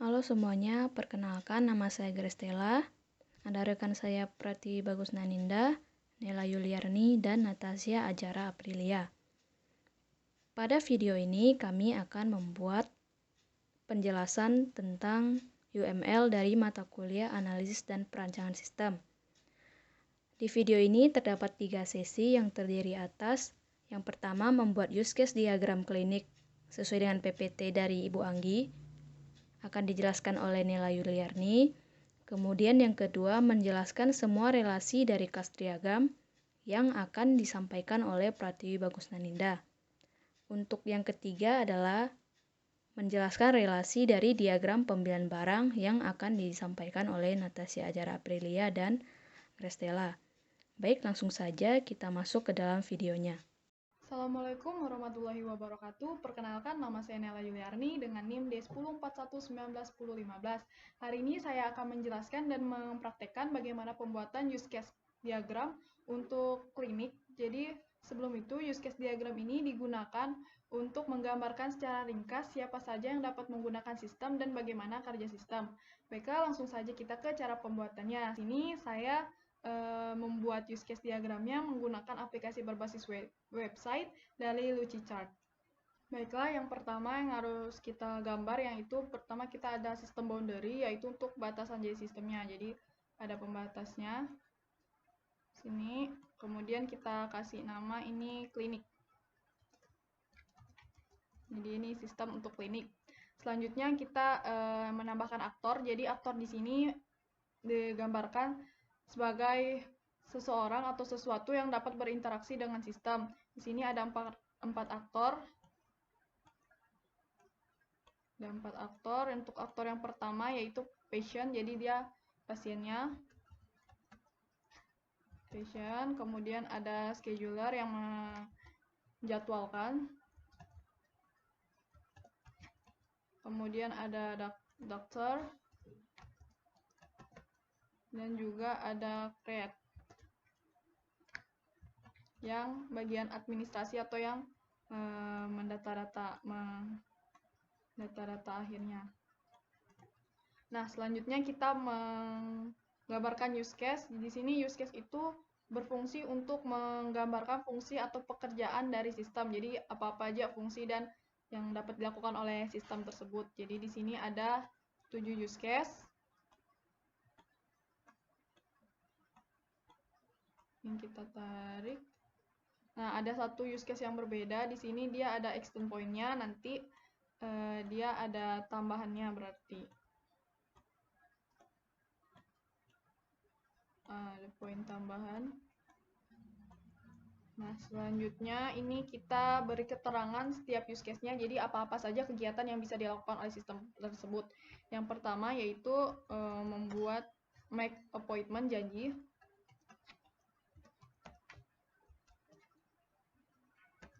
Halo semuanya, perkenalkan nama saya Grestella. Ada rekan saya Prati Bagus Naninda, Nela Yuliarni, dan Natasha Ajara Aprilia. Pada video ini kami akan membuat penjelasan tentang UML dari mata kuliah Analisis dan Perancangan Sistem. Di video ini terdapat 3 sesi yang terdiri atas: yang pertama membuat use case diagram klinik sesuai dengan PPT dari Ibu Anggi, akan dijelaskan oleh Nela Yuliarni. Kemudian yang kedua menjelaskan semua relasi dari kas diagram yang akan disampaikan oleh Pratiwi Bagus Naninda. Untuk yang ketiga adalah menjelaskan relasi dari diagram pembelian barang yang akan disampaikan oleh Natasha Ajara Aprilia dan Grestella. Baik, langsung saja kita masuk ke dalam videonya. Assalamualaikum warahmatullahi wabarakatuh. Perkenalkan, nama saya Nela Yuliarni dengan NIM D1041191015. Hari ini saya akan menjelaskan dan mempraktekkan bagaimana pembuatan use case diagram untuk klinik. Jadi sebelum itu, use case diagram ini digunakan untuk menggambarkan secara ringkas siapa saja yang dapat menggunakan sistem dan bagaimana kerja sistem. Baiklah, langsung saja kita ke cara pembuatannya. Di sini saya membuat use case diagramnya menggunakan aplikasi berbasis website dari Lucidchart. Baiklah, yang pertama yang harus kita gambar, yaitu pertama kita ada sistem boundary, yaitu untuk batasan jadi sistemnya. Jadi ada pembatasnya sini, kemudian kita kasih nama ini klinik. Jadi ini sistem untuk klinik. Selanjutnya kita menambahkan aktor. Jadi aktor di sini digambarkan sebagai seseorang atau sesuatu yang dapat berinteraksi dengan sistem. Di sini ada empat aktor. Ada 4 aktor. Untuk aktor yang pertama yaitu patient, jadi dia pasiennya. Patient. Kemudian ada scheduler yang menjadwalkan. Kemudian ada dokter. Dan juga ada create yang bagian administrasi atau yang mendata-data akhirnya. Nah, selanjutnya kita menggambarkan use case. Di sini use case itu berfungsi untuk menggambarkan fungsi atau pekerjaan dari sistem. Jadi apa-apa aja fungsi dan yang dapat dilakukan oleh sistem tersebut. Jadi di sini ada 7 use case. Yang kita tarik. Nah, ada satu use case yang berbeda. Di sini dia ada extend point-nya, nanti dia ada tambahannya berarti. Ada poin tambahan. Nah, selanjutnya ini kita beri keterangan setiap use case-nya. Jadi apa-apa saja kegiatan yang bisa dilakukan oleh sistem tersebut. Yang pertama yaitu membuat make appointment, janji.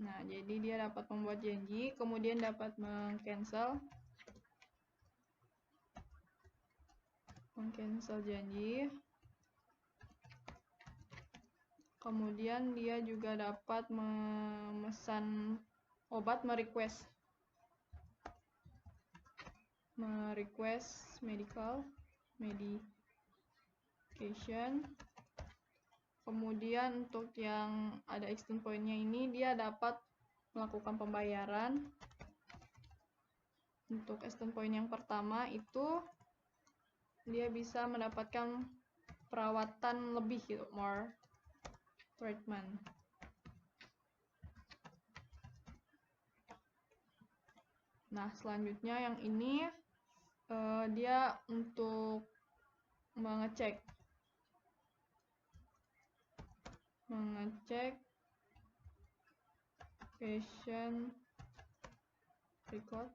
Nah, jadi dia dapat membuat janji, kemudian dapat meng-cancel janji. Kemudian dia juga dapat memesan obat, merequest medication. Kemudian untuk yang ada extend point-nya ini dia dapat melakukan pembayaran. Untuk extend point yang pertama itu dia bisa mendapatkan perawatan lebih gitu, more treatment. Nah, selanjutnya yang ini dia untuk mengecek patient record,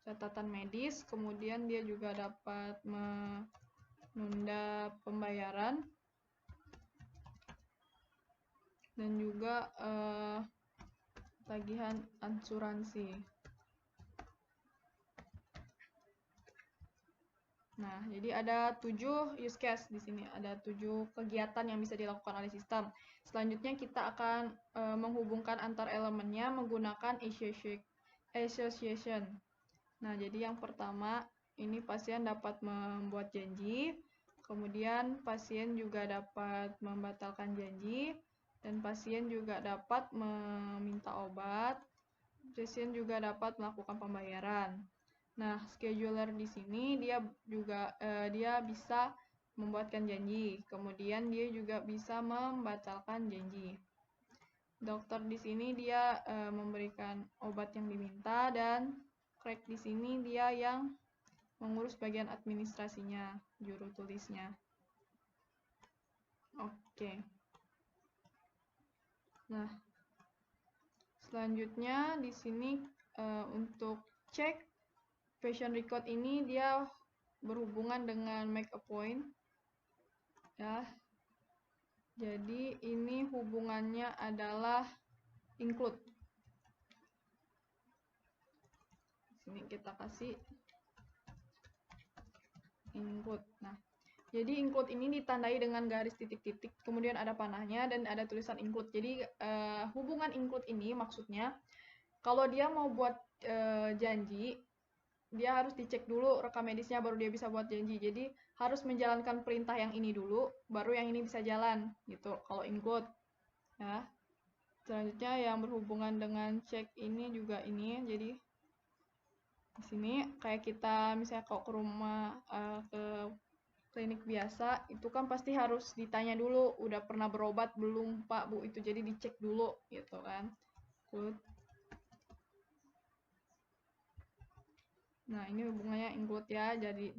catatan medis. Kemudian dia juga dapat menunda pembayaran dan juga tagihan asuransi. Nah, jadi ada 7 use case di sini, ada 7 kegiatan yang bisa dilakukan oleh sistem. Selanjutnya kita akan menghubungkan antar elemennya menggunakan association. Nah, jadi yang pertama, ini pasien dapat membuat janji, kemudian pasien juga dapat membatalkan janji, dan pasien juga dapat meminta obat, pasien juga dapat melakukan pembayaran. Nah, scheduler di sini dia juga dia bisa membuatkan janji, kemudian dia juga bisa membatalkan janji. Dokter di sini dia memberikan obat yang diminta, dan crack di sini dia yang mengurus bagian administrasinya, juru tulisnya. Oke. Nah, selanjutnya di sini untuk cek patient record ini dia berhubungan dengan make a point. Ya. Jadi ini hubungannya adalah include. Sini kita kasih include. Nah, jadi include ini ditandai dengan garis titik-titik, kemudian ada panahnya dan ada tulisan include. Jadi hubungan include ini maksudnya kalau dia mau buat janji, dia harus dicek dulu rekam medisnya baru dia bisa buat janji. Jadi harus menjalankan perintah yang ini dulu, baru yang ini bisa jalan gitu. Kalau include, ya. Selanjutnya yang berhubungan dengan cek ini juga ini. Jadi di sini kayak kita misalnya kalau ke rumah ke klinik biasa itu kan pasti harus ditanya dulu udah pernah berobat belum Pak Bu, itu jadi dicek dulu gitu kan. Good. Nah, ini hubungannya include ya. Jadi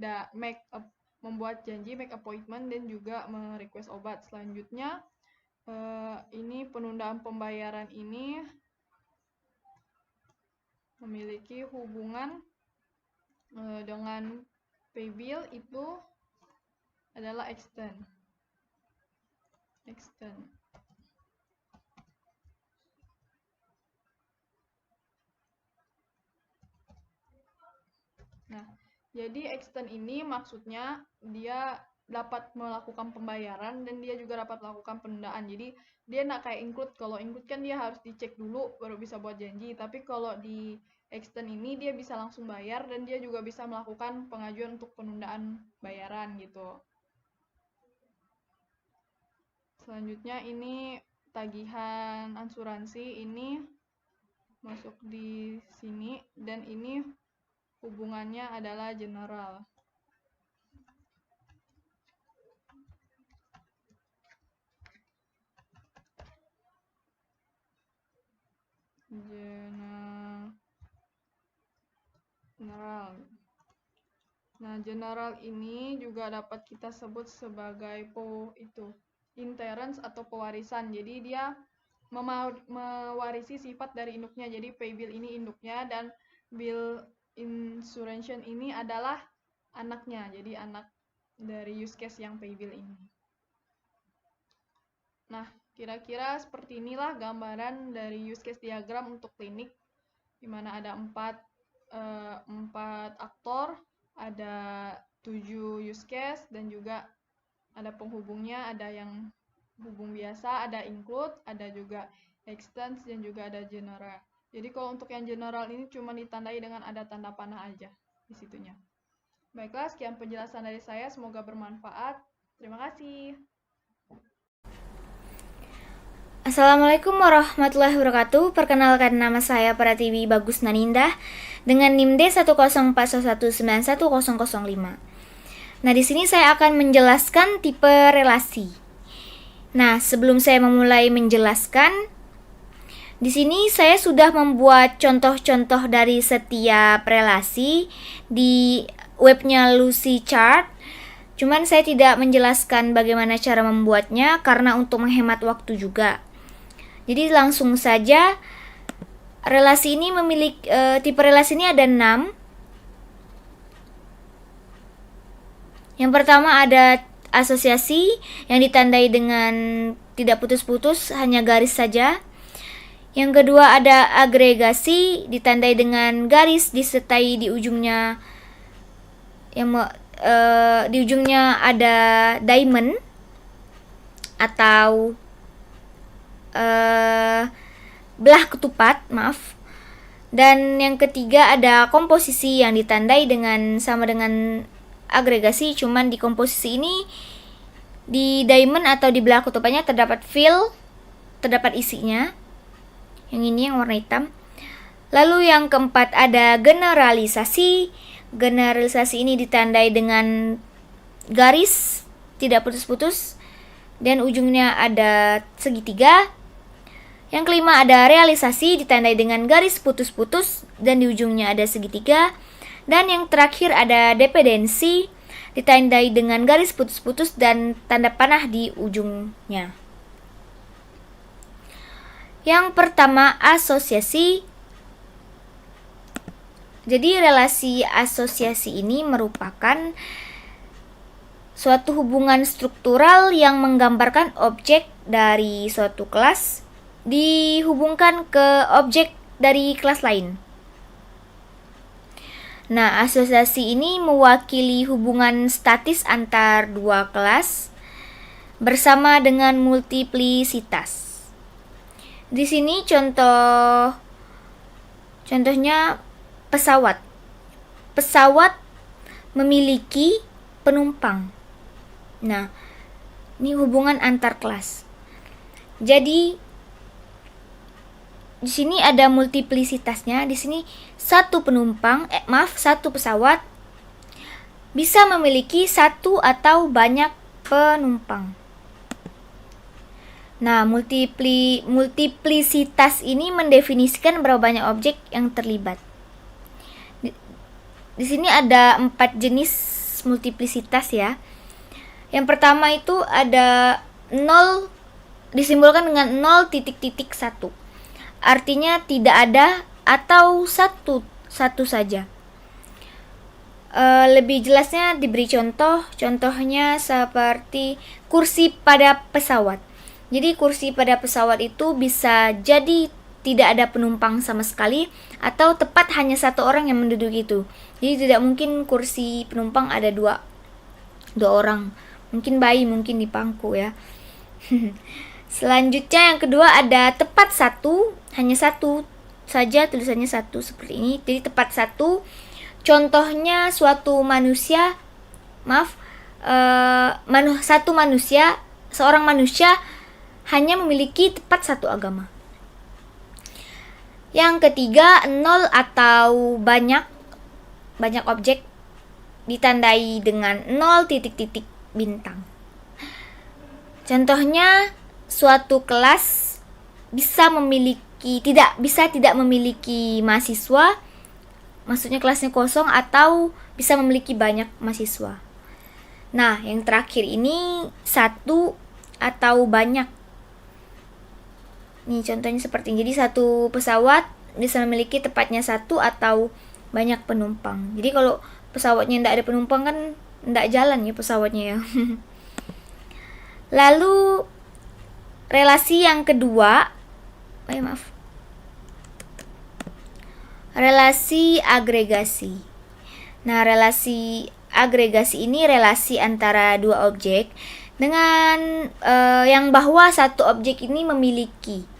membuat janji, make appointment, dan juga merequest obat. Selanjutnya ini penundaan pembayaran ini memiliki hubungan dengan pay bill, itu adalah extend. Nah, jadi extend ini maksudnya dia dapat melakukan pembayaran dan dia juga dapat melakukan penundaan. Jadi dia nggak kayak include. Kalau include kan dia harus dicek dulu baru bisa buat janji. Tapi kalau di extend ini dia bisa langsung bayar dan dia juga bisa melakukan pengajuan untuk penundaan bayaran gitu. Selanjutnya ini tagihan asuransi, ini masuk di sini, dan ini hubungannya adalah general. General. Nah, general ini juga dapat kita sebut sebagai inheritance atau pewarisan. Jadi dia mewarisi sifat dari induknya. Jadi pay bill ini induknya dan bill insurance ini adalah anaknya. Jadi anak dari use case yang pay bill ini. Nah, kira-kira seperti inilah gambaran dari use case diagram untuk klinik, di mana ada 4 aktor, ada 7 use case, dan juga ada penghubungnya, ada yang hubung biasa, ada include, ada juga extend, dan juga ada general. Jadi kalau untuk yang general ini cuma ditandai dengan ada tanda panah aja di situnya. Baiklah, sekian penjelasan dari saya, semoga bermanfaat. Terima kasih. Assalamualaikum warahmatullahi wabarakatuh. Perkenalkan, nama saya Pratiwi Bagus Nanindah dengan NIM D104191005. Nah, di sini saya akan menjelaskan tipe relasi. Nah, sebelum saya memulai menjelaskan, di sini saya sudah membuat contoh-contoh dari setiap relasi di webnya Lucy Chart. Cuman saya tidak menjelaskan bagaimana cara membuatnya karena untuk menghemat waktu juga. Jadi langsung saja, relasi ini memiliki tipe relasi ini ada 6. Yang pertama ada asosiasi yang ditandai dengan tidak putus-putus, hanya garis saja. Yang kedua ada agregasi ditandai dengan garis disertai di ujungnya di ujungnya ada diamond atau belah ketupat, maaf. Dan yang ketiga ada komposisi yang ditandai dengan sama dengan agregasi, cuman di komposisi ini di diamond atau di belah kutupannya terdapat fill, terdapat isinya. Yang ini yang warna hitam. Lalu yang keempat ada generalisasi. Generalisasi ini ditandai dengan garis tidak putus-putus dan ujungnya ada segitiga. Yang kelima ada realisasi ditandai dengan garis putus-putus dan di ujungnya ada segitiga. Dan yang terakhir ada dependensi ditandai dengan garis putus-putus dan tanda panah di ujungnya. Yang pertama asosiasi. Jadi relasi asosiasi ini merupakan suatu hubungan struktural yang menggambarkan objek dari suatu kelas dihubungkan ke objek dari kelas lain. Nah, asosiasi ini mewakili hubungan statis antar dua kelas bersama dengan multiplisitas. Di sini contohnya pesawat. Pesawat memiliki penumpang. Nah, ini hubungan antar kelas. Jadi di sini ada multiplisitasnya. Di sini satu pesawat bisa memiliki satu atau banyak penumpang. Nah, multiplisitas ini mendefinisikan berapa banyak objek yang terlibat. Di sini ada 4 jenis multiplisitas ya. Yang pertama itu ada 0, disimbolkan dengan 0.1. Artinya tidak ada atau satu saja. Lebih jelasnya diberi contohnya seperti kursi pada pesawat. Jadi kursi pada pesawat itu bisa jadi tidak ada penumpang sama sekali atau tepat hanya satu orang yang menduduki itu. Jadi tidak mungkin kursi penumpang ada dua orang. Mungkin bayi, mungkin di pangku ya. Selanjutnya yang kedua ada tepat satu, hanya satu saja, tulisannya satu seperti ini. Jadi tepat satu. Contohnya suatu manusia, seorang manusia hanya memiliki tepat satu agama. Yang ketiga, 0 atau banyak objek ditandai dengan 0 titik-titik bintang. Contohnya suatu kelas tidak memiliki mahasiswa, maksudnya kelasnya kosong, atau bisa memiliki banyak mahasiswa. Nah, yang terakhir ini satu atau banyak. Nih contohnya seperti ini. Jadi satu pesawat bisa memiliki tepatnya satu atau banyak penumpang. Jadi kalau pesawatnya tidak ada penumpang kan tidak jalan ya pesawatnya ya. Lalu relasi yang kedua, relasi agregasi. Nah, relasi agregasi ini relasi antara dua objek dengan yang bahwa satu objek ini memiliki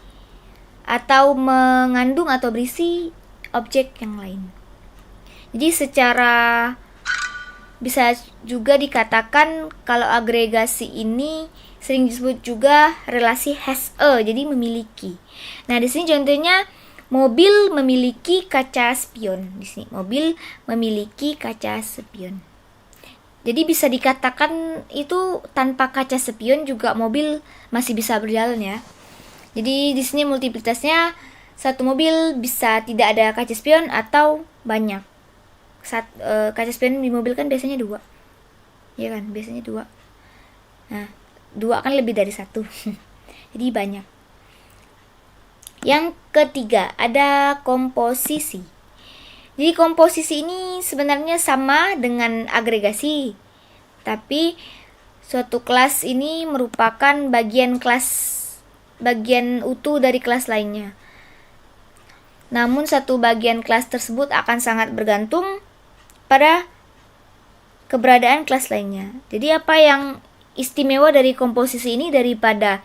atau mengandung atau berisi objek yang lain. Jadi secara bisa juga dikatakan kalau agregasi ini sering disebut juga relasi has-a, jadi memiliki. Nah, di sini contohnya mobil memiliki kaca spion. Di sini mobil memiliki kaca spion. Jadi bisa dikatakan itu tanpa kaca spion juga mobil masih bisa berjalan ya. Jadi di sini multiplitasnya satu mobil bisa tidak ada kaca spion atau banyak. Kaca spion di mobil kan biasanya 2. Iya kan, biasanya 2. Nah, 2 kan lebih dari 1. Jadi banyak. Yang ketiga ada komposisi. Jadi komposisi ini sebenarnya sama dengan agregasi, tapi suatu kelas ini merupakan bagian utuh dari kelas lainnya. Namun satu bagian kelas tersebut akan sangat bergantung pada keberadaan kelas lainnya. Jadi apa yang istimewa dari komposisi ini daripada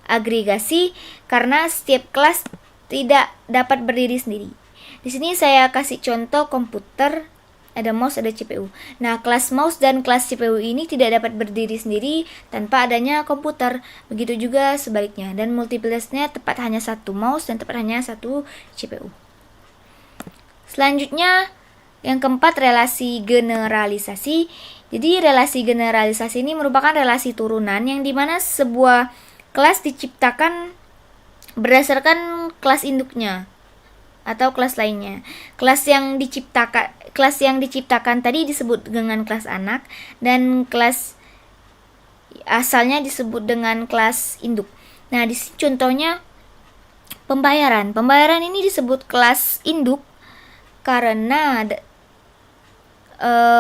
agregasi? Karena setiap kelas tidak dapat berdiri sendiri. Di sini saya kasih contoh komputer, ada mouse, ada CPU. Nah, kelas mouse dan kelas CPU ini tidak dapat berdiri sendiri tanpa adanya komputer. Begitu juga sebaliknya. Dan multipliers-nya tepat hanya satu mouse dan tepat hanya satu CPU. Selanjutnya, yang keempat, relasi generalisasi. Jadi relasi generalisasi ini merupakan relasi turunan yang dimana sebuah kelas diciptakan berdasarkan kelas induknya atau kelas lainnya. Kelas yang diciptakan tadi disebut dengan kelas anak dan kelas asalnya disebut dengan kelas induk. Nah, di sini contohnya pembayaran. Pembayaran ini disebut kelas induk karena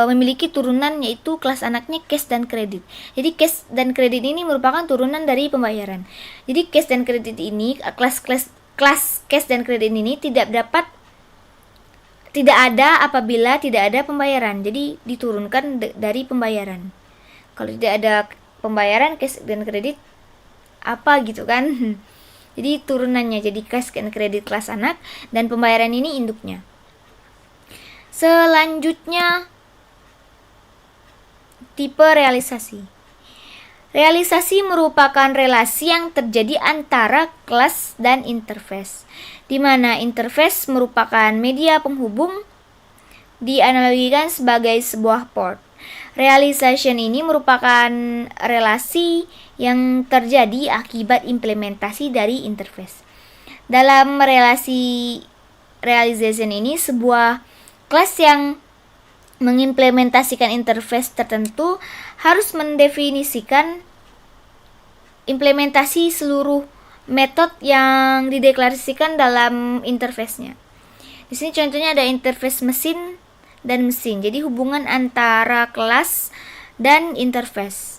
memiliki turunan yaitu kelas anaknya cash dan kredit. Jadi cash dan kredit ini merupakan turunan dari pembayaran. Jadi cash dan kredit ini kelas cash dan kredit ini tidak ada apabila tidak ada pembayaran. Jadi diturunkan dari pembayaran. Kalau tidak ada pembayaran cash dan kredit apa gitu kan. Jadi turunannya jadi cash dan kredit kelas anak dan pembayaran ini induknya. Selanjutnya, tipe realisasi. Realisasi merupakan relasi yang terjadi antara kelas dan interface, di mana interface merupakan media penghubung dianalogikan sebagai sebuah port. Realization ini merupakan relasi yang terjadi akibat implementasi dari interface. Dalam relasi realization ini, sebuah kelas yang mengimplementasikan interface tertentu harus mendefinisikan implementasi seluruh metode yang dideklarasikan dalam interface-nya. Di sini contohnya ada interface mesin dan mesin. Jadi hubungan antara kelas dan interface.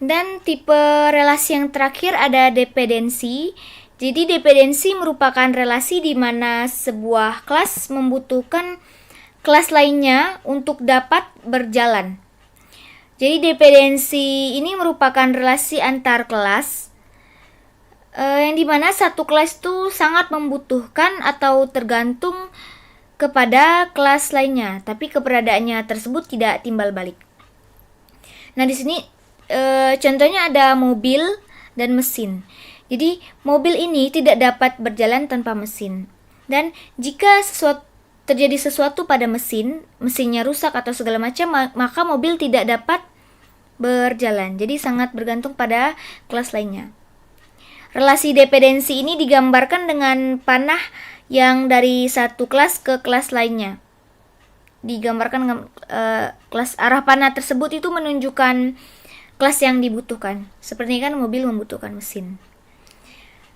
Dan tipe relasi yang terakhir ada dependensi. Jadi dependensi merupakan relasi di mana sebuah kelas membutuhkan kelas lainnya untuk dapat berjalan. Jadi dependensi ini merupakan relasi antar kelas yang dimana satu kelas itu sangat membutuhkan atau tergantung kepada kelas lainnya, tapi keberadaannya tersebut tidak timbal balik. Nah, di sini contohnya ada mobil dan mesin. Jadi mobil ini tidak dapat berjalan tanpa mesin. Dan jika terjadi sesuatu pada mesinnya rusak atau segala macam, maka mobil tidak dapat berjalan. Jadi sangat bergantung pada kelas lainnya. Relasi dependensi ini digambarkan dengan panah yang dari satu kelas ke kelas lainnya. Digambarkan dengan kelas arah panah tersebut itu menunjukkan kelas yang dibutuhkan. Seperti kan mobil membutuhkan mesin.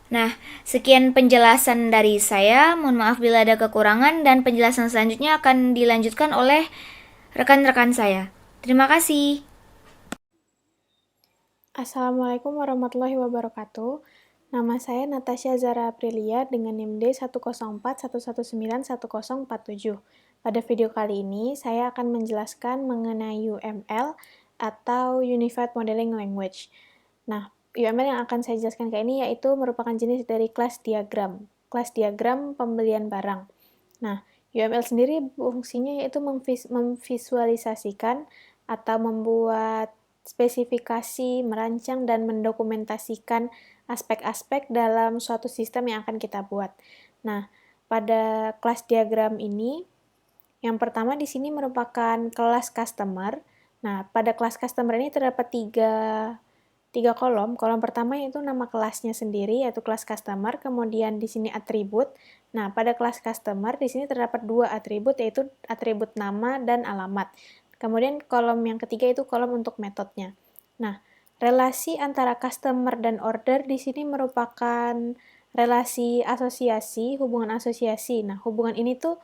Nah, sekian penjelasan dari saya. Mohon maaf bila ada kekurangan dan penjelasan selanjutnya akan dilanjutkan oleh rekan-rekan saya. Terima kasih. Assalamualaikum warahmatullahi wabarakatuh. Nama saya Natasha Zara Aprilia dengan NIM D 10411911047. Pada video kali ini, saya akan menjelaskan mengenai UML atau Unified Modeling Language. Nah, UML yang akan saya jelaskan kali ini yaitu merupakan jenis dari kelas diagram pembelian barang. Nah, UML sendiri fungsinya yaitu memvisualisasikan atau membuat spesifikasi, merancang, dan mendokumentasikan aspek-aspek dalam suatu sistem yang akan kita buat. Nah, pada kelas diagram ini, yang pertama di sini merupakan kelas customer. Nah, pada kelas customer ini terdapat tiga kolom. Kolom pertama yaitu nama kelasnya sendiri, yaitu kelas customer, kemudian di sini atribut. Nah, pada kelas customer di sini terdapat dua atribut, yaitu atribut nama dan alamat. Kemudian kolom yang ketiga itu kolom untuk metodenya. Nah, relasi antara customer dan order di sini merupakan relasi asosiasi, hubungan asosiasi. Nah, hubungan ini tuh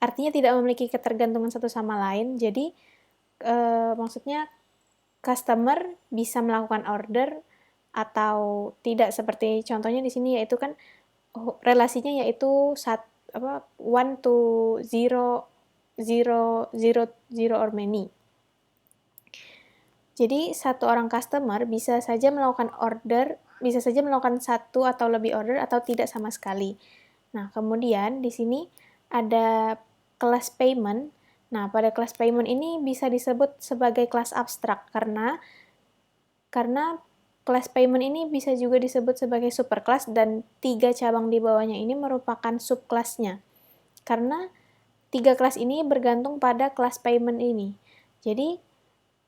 artinya tidak memiliki ketergantungan satu sama lain. Jadi, maksudnya customer bisa melakukan order atau tidak, seperti contohnya di sini yaitu kan relasinya yaitu 1 to 0, 0, 0, 0 or many. Jadi satu orang customer bisa saja melakukan order, bisa saja melakukan satu atau lebih order atau tidak sama sekali. Nah, kemudian di sini ada kelas payment. Nah, pada kelas payment ini bisa disebut sebagai kelas abstrak karena kelas payment ini bisa juga disebut sebagai superclass dan 3 cabang di bawahnya ini merupakan subkelasnya. Karena 3 kelas ini bergantung pada kelas payment ini. Jadi,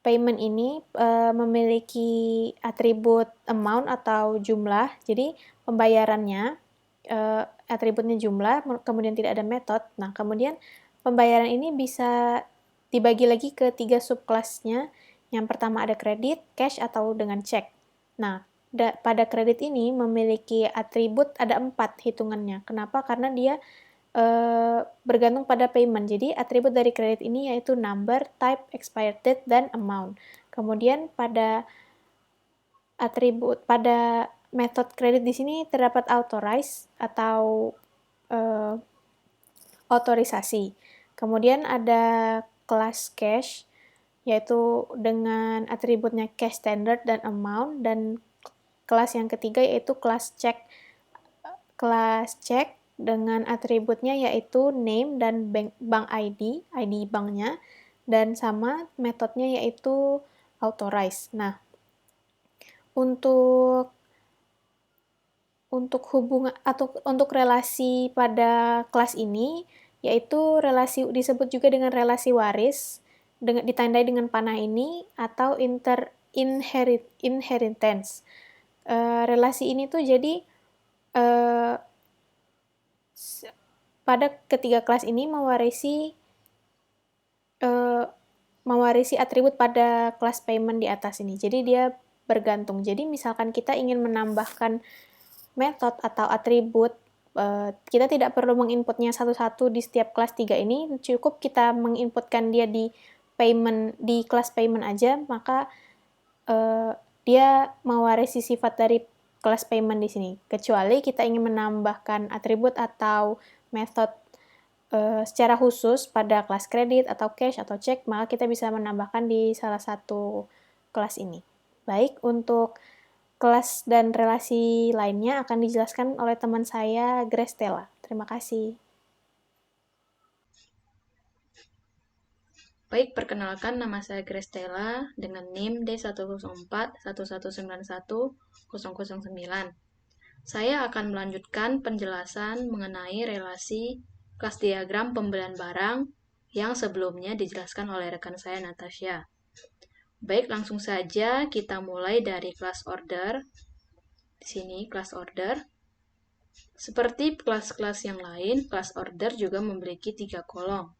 payment ini memiliki atribut amount atau jumlah. Jadi, pembayarannya atributnya jumlah, kemudian tidak ada metode. Nah, kemudian pembayaran ini bisa dibagi lagi ke 3 subkelasnya. Yang pertama ada kredit, cash, atau dengan cek. Nah, pada kredit ini memiliki atribut ada 4 hitungannya. Kenapa? Karena dia bergantung pada payment. Jadi, atribut dari kredit ini yaitu number, type, expired date, dan amount. Kemudian pada metode kredit di sini terdapat authorize atau otorisasi. Kemudian ada kelas cash, yaitu dengan atributnya cash standard dan amount, dan kelas yang ketiga yaitu kelas check. Kelas check dengan atributnya yaitu name dan bank ID banknya, dan sama metodenya yaitu authorize. Nah, untuk hubungan atau untuk relasi pada kelas ini yaitu relasi disebut juga dengan relasi waris ditandai dengan panah ini atau inheritance. Relasi ini tuh jadi pada ketiga kelas ini mewarisi atribut pada kelas payment di atas ini. Jadi dia bergantung. Jadi misalkan kita ingin menambahkan metode atau atribut, kita tidak perlu menginputnya satu-satu di setiap kelas 3 ini, cukup kita menginputkan dia di kelas payment aja, maka dia mewarisi sifat dari kelas payment di sini. Kecuali kita ingin menambahkan atribut atau metode secara khusus pada kelas kredit atau cash atau cek, maka kita bisa menambahkan di salah satu kelas ini. Baik, untuk kelas dan relasi lainnya akan dijelaskan oleh teman saya, Grace Stella. Terima kasih. Baik, perkenalkan nama saya Grace Stella dengan NIM D104-1191009. Saya akan melanjutkan penjelasan mengenai relasi kelas diagram pembelian barang yang sebelumnya dijelaskan oleh rekan saya Natasha. Baik, langsung saja kita mulai dari kelas order. Di sini kelas order. Seperti kelas-kelas yang lain, kelas order juga memiliki 3 kolom,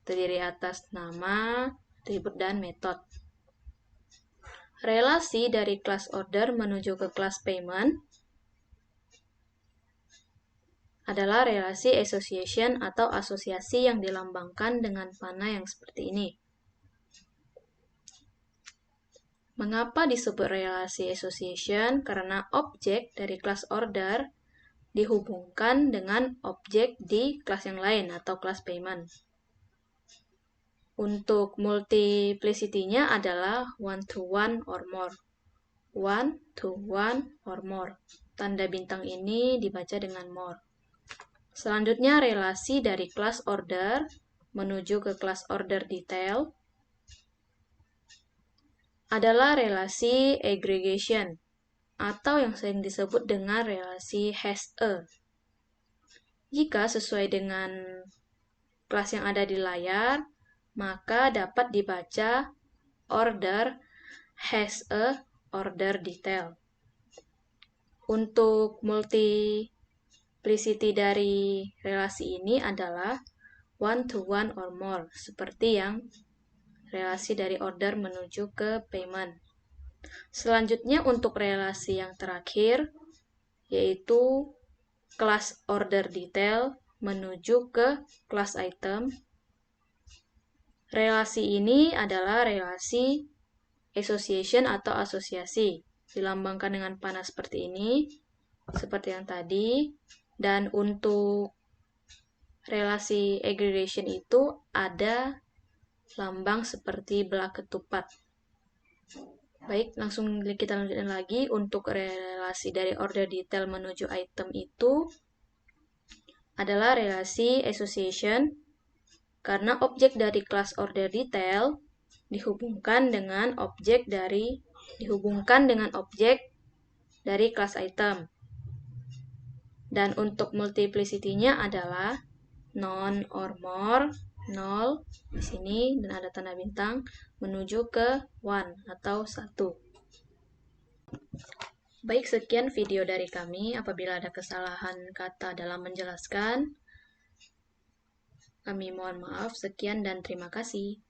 terdiri atas nama, atribut, dan metode. Relasi dari kelas order menuju ke kelas payment adalah relasi association atau asosiasi yang dilambangkan dengan panah yang seperti ini. Mengapa disebut relasi association? Karena objek dari kelas order dihubungkan dengan objek di kelas yang lain atau kelas payment. Untuk multiplicity-nya adalah 1-to-1 or more. 1-to-1 or more. Tanda bintang ini dibaca dengan more. Selanjutnya, relasi dari kelas order menuju ke kelas order detail adalah relasi aggregation atau yang sering disebut dengan relasi has-a. Jika sesuai dengan kelas yang ada di layar, maka dapat dibaca order has-a order detail. Untuk multiplicity dari relasi ini adalah 1-to-1 or more, seperti yang relasi dari order menuju ke payment. Selanjutnya untuk relasi yang terakhir, yaitu kelas order detail menuju ke kelas item. Relasi ini adalah relasi association atau asosiasi, dilambangkan dengan panah seperti ini, seperti yang tadi. Dan untuk relasi aggregation itu ada lambang seperti belah ketupat. Baik, langsung kita lanjutkan lagi. Untuk relasi dari order detail menuju item itu adalah relasi association karena objek dari class order detail dihubungkan dengan objek dari class item. Dan untuk multiplicity-nya adalah non or more, 0 di sini dan ada tanda bintang menuju ke 1 atau 1. Baik, sekian video dari kami. Apabila ada kesalahan kata dalam menjelaskan, kami mohon maaf. Sekian dan terima kasih.